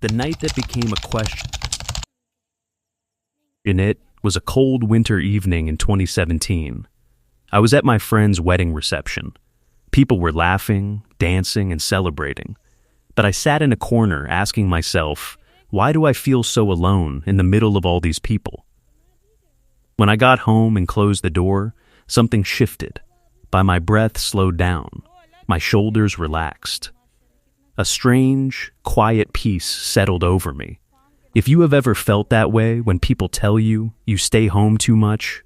the night that became a question. It was a cold winter evening in 2017. I was at my friend's wedding reception. People were laughing, dancing, and celebrating. But I sat in a corner asking myself, why do I feel so alone in the middle of all these people? When I got home and closed the door, something shifted. My breath slowed down. My shoulders relaxed. A strange, quiet peace settled over me. If you have ever felt that way when people tell you you stay home too much,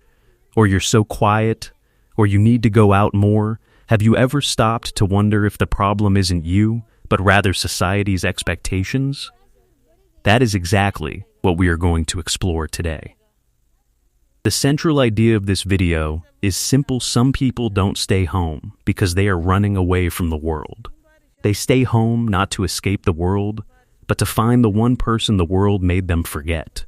or you're so quiet, or you need to go out more, have you ever stopped to wonder if the problem isn't you, but rather society's expectations? That is exactly what we are going to explore today. The central idea of this video is simple. Some people don't stay home because they are running away from the world. They stay home not to escape the world, but to find the one person the world made them forget.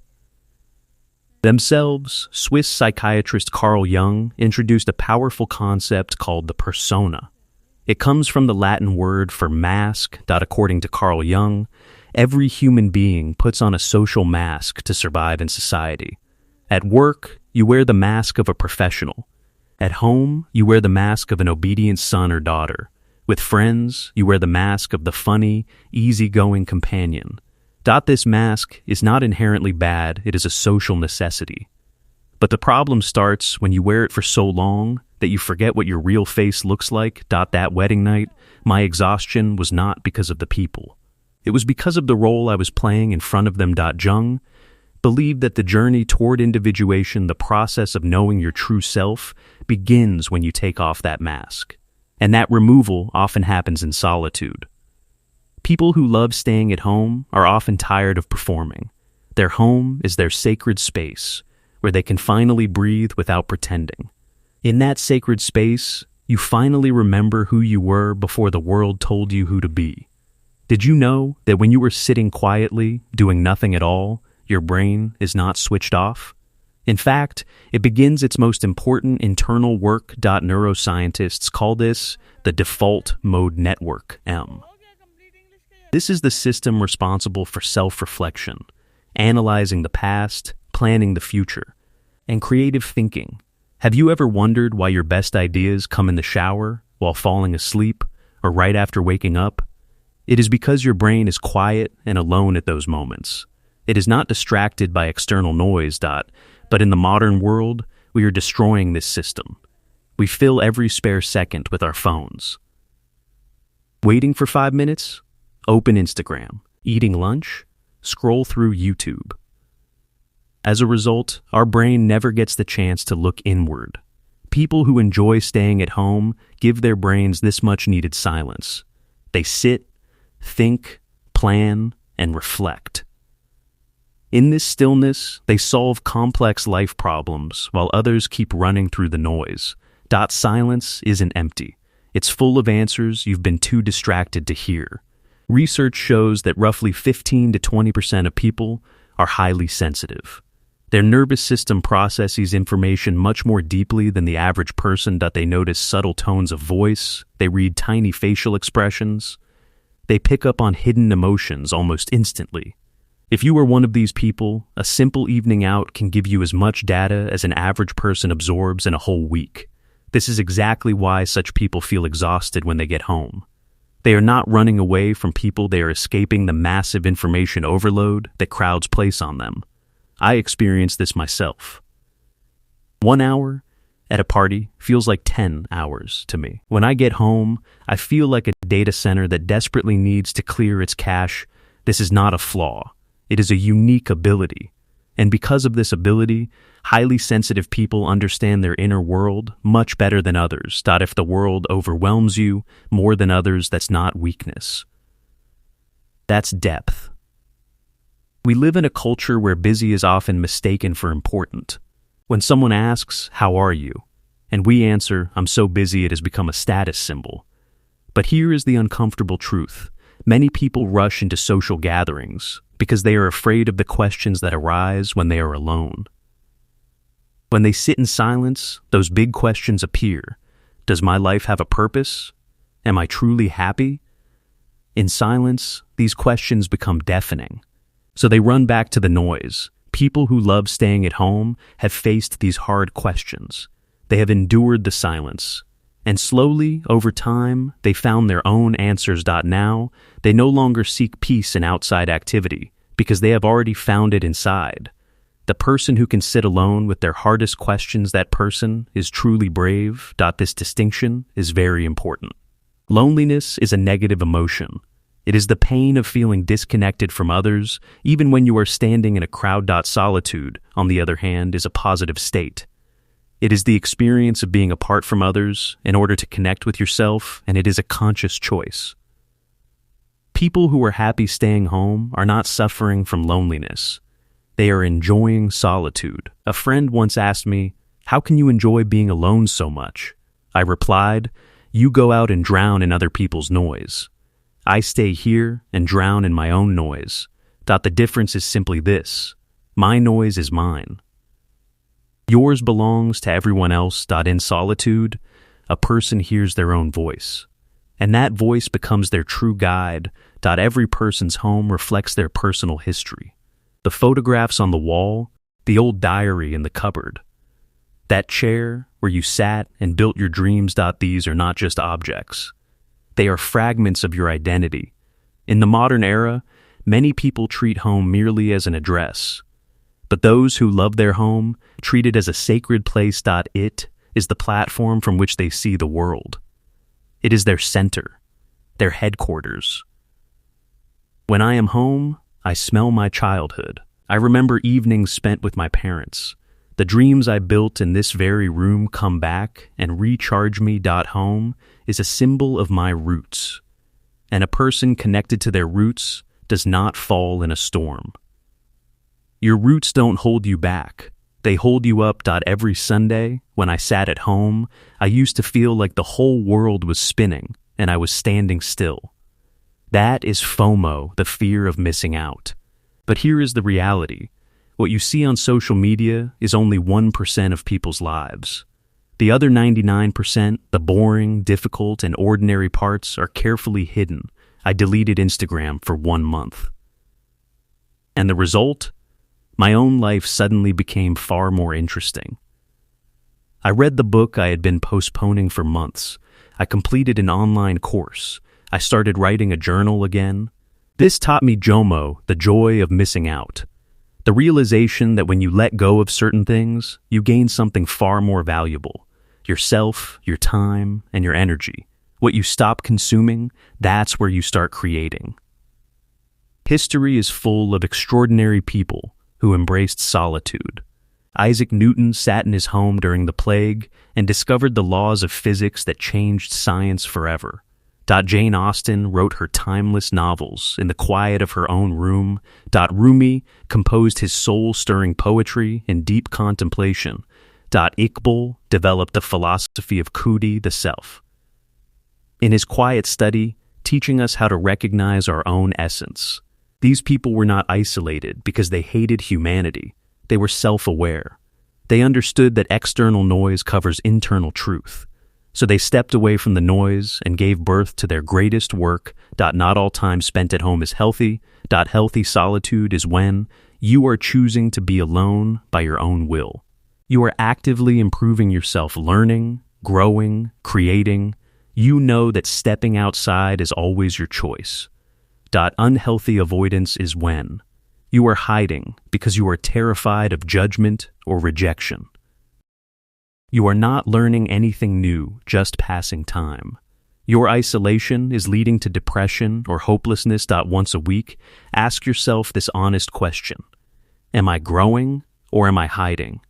Themselves, Swiss psychiatrist Carl Jung introduced a powerful concept called the persona. It comes from the Latin word for mask. According to Carl Jung, every human being puts on a social mask to survive in society. At work, you wear the mask of a professional. At home, you wear the mask of an obedient son or daughter. With friends, you wear the mask of the funny, easygoing companion. This mask is not inherently bad, it is a social necessity. But the problem starts when you wear it for so long that you forget what your real face looks like. That wedding night, my exhaustion was not because of the people. It was because of the role I was playing in front of them. Jung believed that the journey toward individuation, the process of knowing your true self, begins when you take off that mask. And that removal often happens in solitude. People who love staying at home are often tired of performing. Their home is their sacred space, where they can finally breathe without pretending. In that sacred space, you finally remember who you were before the world told you who to be. Did you know that when you were sitting quietly, doing nothing at all, your brain is not switched off? In fact, it begins its most important internal work. Neuroscientists call this the default mode network, M. This is the system responsible for self-reflection, analyzing the past, planning the future, and creative thinking. Have you ever wondered why your best ideas come in the shower, while falling asleep, or right after waking up? It is because your brain is quiet and alone at those moments. It is not distracted by external noise. But in the modern world, we are destroying this system. We fill every spare second with our phones. Waiting for 5 minutes? Open Instagram. Eating lunch? Scroll through YouTube. As a result, our brain never gets the chance to look inward. People who enjoy staying at home give their brains this much needed silence. They sit, think, plan, and reflect. In this stillness, they solve complex life problems while others keep running through the noise. Silence isn't empty. It's full of answers you've been too distracted to hear. Research shows that roughly 15 to 20% of people are highly sensitive. Their nervous system processes information much more deeply than the average person. They notice subtle tones of voice. They read tiny facial expressions. They pick up on hidden emotions almost instantly. If you are one of these people, a simple evening out can give you as much data as an average person absorbs in a whole week. This is exactly why such people feel exhausted when they get home. They are not running away from people, they are escaping the massive information overload that crowds place on them. I experienced this myself. 1 hour at a party feels like 10 hours to me. When I get home, I feel like a data center that desperately needs to clear its cache. This is not a flaw. It is a unique ability. And because of this ability, highly sensitive people understand their inner world much better than others. If the world overwhelms you more than others, that's not weakness. That's depth. We live in a culture where busy is often mistaken for important. When someone asks, "How are you?" and we answer, "I'm so busy," it has become a status symbol. But here is the uncomfortable truth. Many people rush into social gatherings because they are afraid of the questions that arise when they are alone. When they sit in silence, those big questions appear. Does my life have a purpose? Am I truly happy? In silence, these questions become deafening. So they run back to the noise. People who love staying at home have faced these hard questions. They have endured the silence. And slowly, over time, they found their own answers. Now, they no longer seek peace in outside activity because they have already found it inside. The person who can sit alone with their hardest questions, that person is truly brave. This distinction is very important. Loneliness is a negative emotion. It is the pain of feeling disconnected from others, even when you are standing in a crowd. Solitude, on the other hand, is a positive state. It is the experience of being apart from others in order to connect with yourself, and it is a conscious choice. People who are happy staying home are not suffering from loneliness. They are enjoying solitude. A friend once asked me, "How can you enjoy being alone so much?" I replied, "You go out and drown in other people's noise. I stay here and drown in my own noise. The difference is simply this: my noise is mine. Yours belongs to everyone else. In solitude, a person hears their own voice, and that voice becomes their true guide. Every person's home reflects their personal history. The photographs on the wall, the old diary in the cupboard, that chair where you sat and built your dreams. These are not just objects. They are fragments of your identity. In the modern era, many people treat home merely as an address. But those who love their home treat it as a sacred place. It is the platform from which they see the world. It is their center, their headquarters. When I am home, I smell my childhood. I remember evenings spent with my parents. The dreams I built in this very room come back and recharge me. Home is a symbol of my roots, and a person connected to their roots does not fall in a storm. Your roots don't hold you back. They hold you up. Every Sunday, when I sat at home, I used to feel like the whole world was spinning and I was standing still. That is FOMO, the fear of missing out. But here is the reality. What you see on social media is only 1% of people's lives. The other 99%, the boring, difficult, and ordinary parts, are carefully hidden. I deleted Instagram for 1 month. And the result? My own life suddenly became far more interesting. I read the book I had been postponing for months. I completed an online course. I started writing a journal again. This taught me JOMO, the joy of missing out. The realization that when you let go of certain things, you gain something far more valuable. Yourself, your time, and your energy. What you stop consuming, that's where you start creating. History is full of extraordinary people who embraced solitude. Isaac Newton sat in his home during the plague and discovered the laws of physics that changed science forever. Jane Austen wrote her timeless novels in the quiet of her own room. Rumi composed his soul-stirring poetry in deep contemplation. Iqbal developed the philosophy of Khudi, the self, in his quiet study, teaching us how to recognize our own essence. These people were not isolated because they hated humanity. They were self-aware. They understood that external noise covers internal truth. So they stepped away from the noise and gave birth to their greatest work. Not all time spent at home is healthy. Healthy solitude is when you are choosing to be alone by your own will. You are actively improving yourself, learning, growing, creating. You know that stepping outside is always your choice. Unhealthy avoidance is when you are hiding because you are terrified of judgment or rejection. You are not learning anything new, just passing time. Your isolation is leading to depression or hopelessness. Once a week, ask yourself this honest question: am I growing or am I hiding?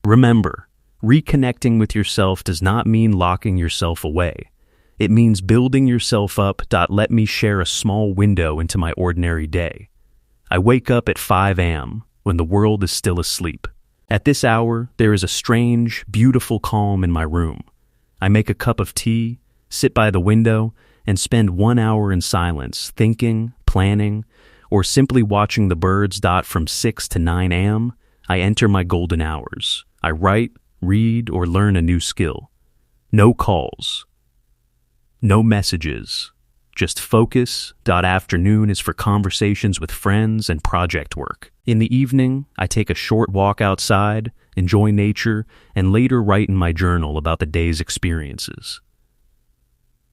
Remember, reconnecting with yourself does not mean locking yourself away. It means building yourself up. Let me share a small window into my ordinary day. I wake up at 5 a.m. when the world is still asleep. At this hour, there is a strange, beautiful calm in my room. I make a cup of tea, sit by the window, and spend 1 hour in silence, thinking, planning, or simply watching the birds. From 6 to 9 a.m., I enter my golden hours. I write, read, or learn a new skill. No calls. No messages. just focus. Afternoon is for conversations with friends and project work. In the evening, I take a short walk outside, enjoy nature, and later write in my journal about the day's experiences.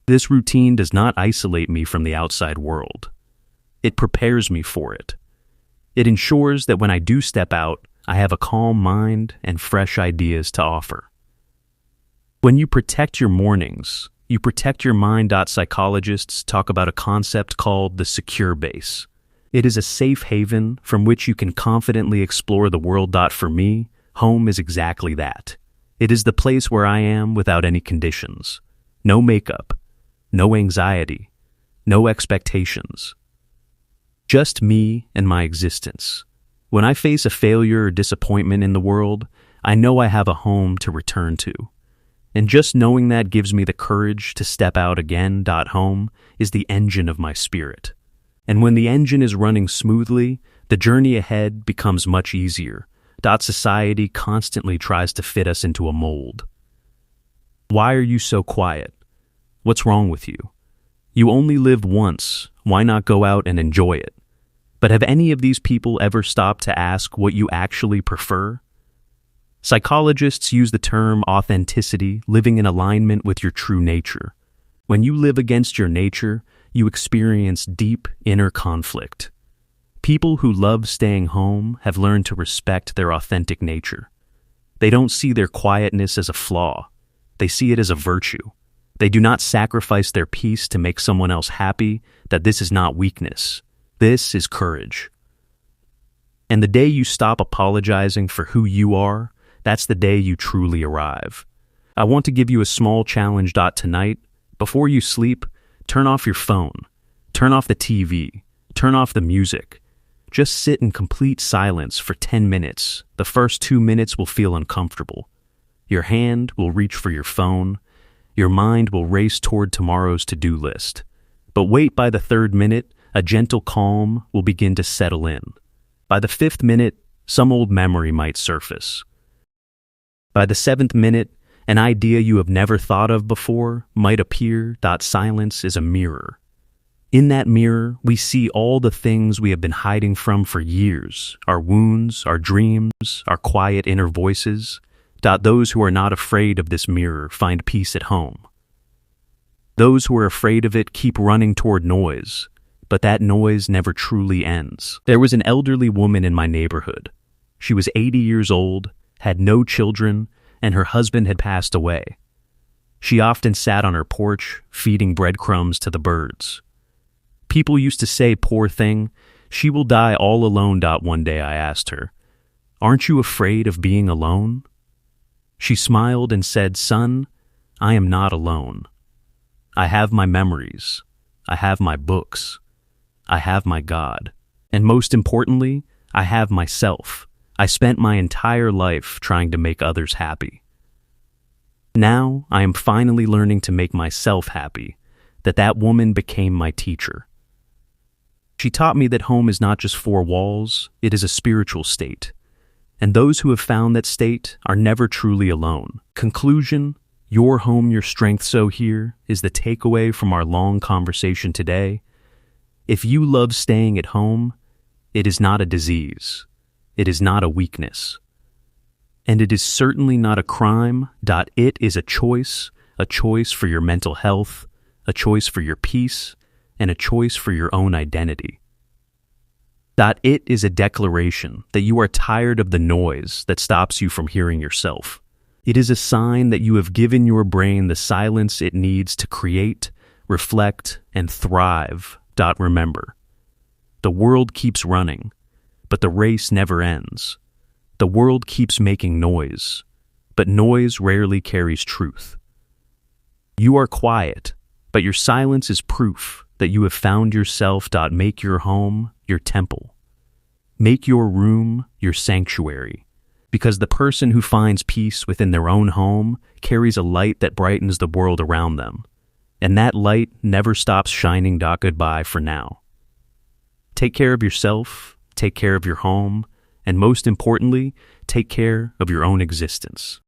This routine does not isolate me from the outside world. It prepares me for it. It ensures that when I do step out, I have a calm mind and fresh ideas to offer. When you protect your mornings, you protect your mind. Psychologists talk about a concept called the secure base. It is a safe haven from which you can confidently explore the world. For me, home is exactly that. It is the place where I am without any conditions. No makeup, no anxiety, no expectations. Just me and my existence. When I face a failure or disappointment in the world, I know I have a home to return to. And just knowing that gives me the courage to step out again. Home is the engine of my spirit. And when the engine is running smoothly, the journey ahead becomes much easier. Society constantly tries to fit us into a mold. Why are you so quiet? What's wrong with you? You only live once. Why not go out and enjoy it? But have any of these people ever stopped to ask what you actually prefer? Psychologists use the term authenticity, living in alignment with your true nature. When you live against your nature, you experience deep inner conflict. People who love staying home have learned to respect their authentic nature. They don't see their quietness as a flaw. They see it as a virtue. They do not sacrifice their peace to make someone else happy. This is not weakness. This is courage. And the day you stop apologizing for who you are, that's the day you truly arrive. I want to give you a small challenge. Tonight, before you sleep, turn off your phone, turn off the TV, turn off the music. Just sit in complete silence for 10 minutes. The first 2 minutes will feel uncomfortable. Your hand will reach for your phone. Your mind will race toward tomorrow's to-do list. But wait, by the 3rd minute, a gentle calm will begin to settle in. By the 5th minute, some old memory might surface. By the 7th minute, an idea you have never thought of before might appear. Silence is a mirror. In that mirror, we see all the things we have been hiding from for years, our wounds, our dreams, our quiet inner voices. Those who are not afraid of this mirror find peace at home. Those who are afraid of it keep running toward noise, but that noise never truly ends. There was an elderly woman in my neighborhood. She was 80 years old, had no children, and her husband had passed away. She often sat on her porch, feeding breadcrumbs to the birds. People used to say, "Poor thing, she will die all alone." One day I asked her, "Aren't you afraid of being alone?" She smiled and said, "Son, I am not alone. I have my memories. I have my books. I have my God. And most importantly, I have myself. I spent my entire life trying to make others happy. Now I am finally learning to make myself happy." That woman became my teacher. She taught me that home is not just 4 walls, it is a spiritual state. And those who have found that state are never truly alone. Conclusion: your home, your strength. So here is the takeaway from our long conversation today. If you love staying at home, it is not a disease. It is not a weakness. And it is certainly not a crime. It is a choice for your mental health, a choice for your peace, and a choice for your own identity. It is a declaration that you are tired of the noise that stops you from hearing yourself. It is a sign that you have given your brain the silence it needs to create, reflect, and thrive. Remember, the world keeps running, but the race never ends. The world keeps making noise, but noise rarely carries truth. You are quiet, but your silence is proof that you have found yourself. Make your home your temple. Make your room your sanctuary, because the person who finds peace within their own home carries a light that brightens the world around them, and that light never stops shining. Goodbye for now. Take care of yourself, take care of your home, and most importantly, take care of your own existence.